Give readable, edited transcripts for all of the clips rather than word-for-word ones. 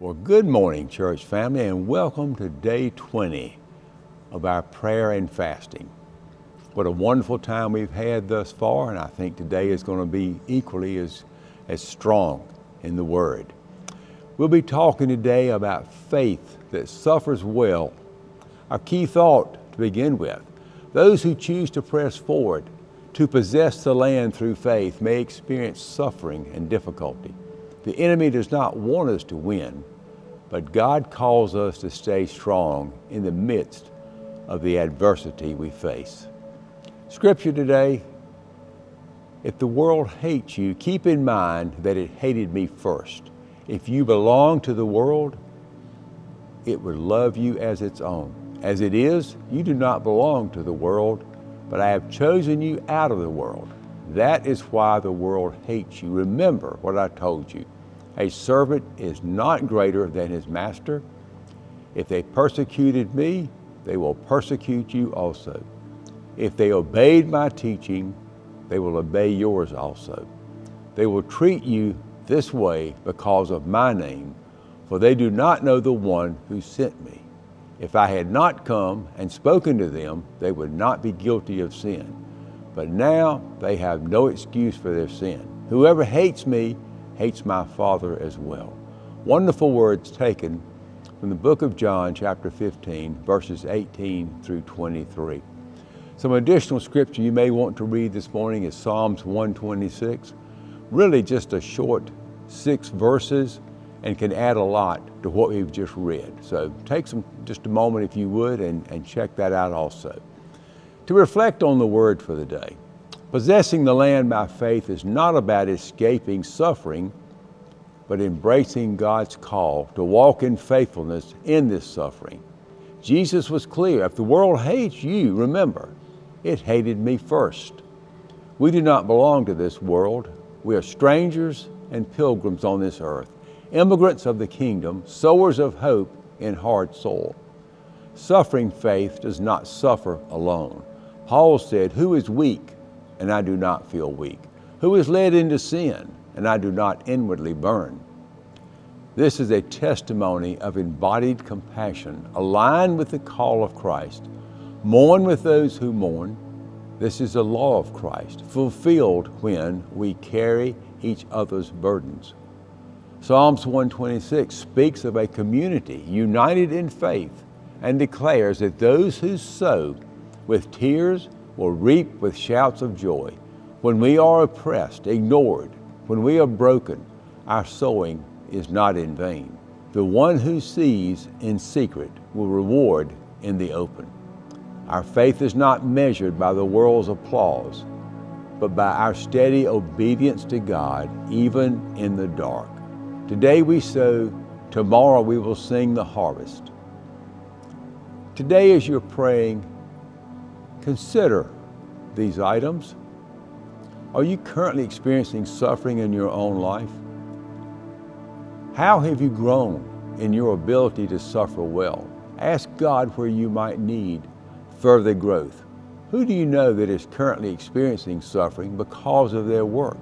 Well, good morning, church family, and welcome to day 20 of our prayer and fasting. What a wonderful time we've had thus far, and I think today is going to be equally as strong in the Word. We'll be talking today about faith that suffers well. Our key thought to begin with: those who choose to press forward to possess the land through faith may experience suffering and difficulty. The enemy does not want us to win, but God calls us to stay strong in the midst of the adversity we face. Scripture today: if the world hates you, keep in mind that it hated me first. If you belong to the world, it would love you as its own. As it is, you do not belong to the world, but I have chosen you out of the world. That is why the world hates you. Remember what I told you. A servant is not greater than his master. If they persecuted me, they will persecute you also. If they obeyed my teaching, they will obey yours also. They will treat you this way because of my name, for they do not know the one who sent me. If I had not come and spoken to them, they would not be guilty of sin. But now they have no excuse for their sin. Whoever hates me hates my Father as well. Wonderful words taken from the book of John, chapter 15, verses 18 through 23. Some additional scripture you may want to read this morning is Psalms 126. Really just a short 6 verses and can add a lot to what we've just read. So take just a moment if you would and check that out also. To reflect on the word for the day: possessing the land by faith is not about escaping suffering, but embracing God's call to walk in faithfulness in this suffering. Jesus was clear: if the world hates you, remember, it hated me first. We do not belong to this world. We are strangers and pilgrims on this earth, immigrants of the kingdom, sowers of hope in hard soil. Suffering faith does not suffer alone. Paul said, "Who is weak, and I do not feel weak? Who is led into sin, and I do not inwardly burn?" This is a testimony of embodied compassion, aligned with the call of Christ. Mourn with those who mourn. This is the law of Christ, fulfilled when we carry each other's burdens. Psalms 126 speaks of a community united in faith and declares that those who sow with tears will reap with shouts of joy. When we are oppressed, ignored, when we are broken, our sowing is not in vain. The one who sees in secret will reward in the open. Our faith is not measured by the world's applause, but by our steady obedience to God, even in the dark. Today we sow, tomorrow we will sing the harvest. Today, as you're praying, consider these items. Are you currently experiencing suffering in your own life? How have you grown in your ability to suffer well? Ask God where you might need further growth. Who do you know that is currently experiencing suffering because of their work,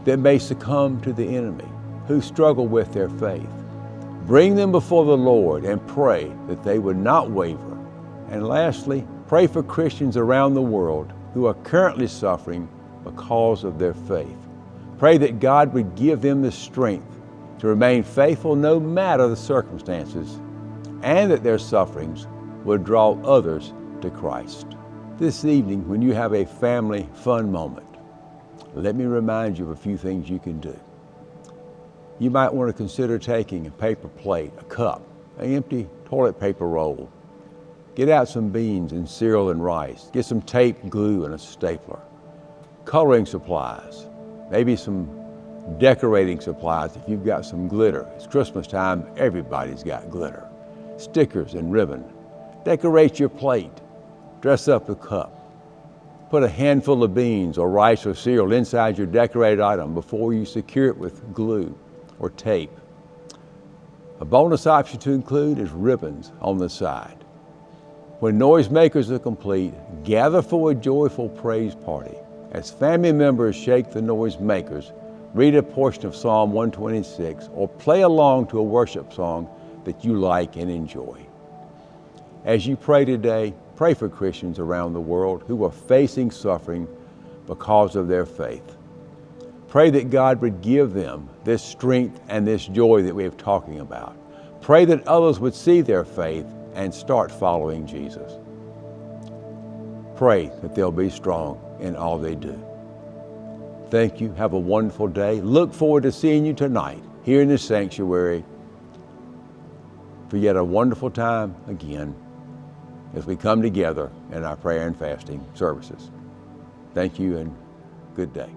that may succumb to the enemy, who struggle with their faith? Bring them before the Lord and pray that they would not waver. And lastly, pray for Christians around the world who are currently suffering because of their faith. Pray that God would give them the strength to remain faithful no matter the circumstances, and that their sufferings would draw others to Christ. This evening, when you have a family fun moment, let me remind you of a few things you can do. You might want to consider taking a paper plate, a cup, an empty toilet paper roll. Get out some beans and cereal and rice. Get some tape, glue, and a stapler. Coloring supplies, maybe some decorating supplies if you've got some glitter. It's Christmas time, everybody's got glitter. Stickers and ribbon. Decorate your plate. Dress up the cup. Put a handful of beans or rice or cereal inside your decorated item before you secure it with glue or tape. A bonus option to include is ribbons on the side. When noisemakers are complete, gather for a joyful praise party. As family members shake the noisemakers, read a portion of Psalm 126, or play along to a worship song that you like and enjoy. As you pray today, pray for Christians around the world who are facing suffering because of their faith. Pray that God would give them this strength and this joy that we are talking about. Pray that others would see their faith and start following Jesus. Pray that they'll be strong in all they do. Thank you. Have a wonderful day. Look forward to seeing you tonight here in the sanctuary for yet a wonderful time again as we come together in our prayer and fasting services. Thank you and good day.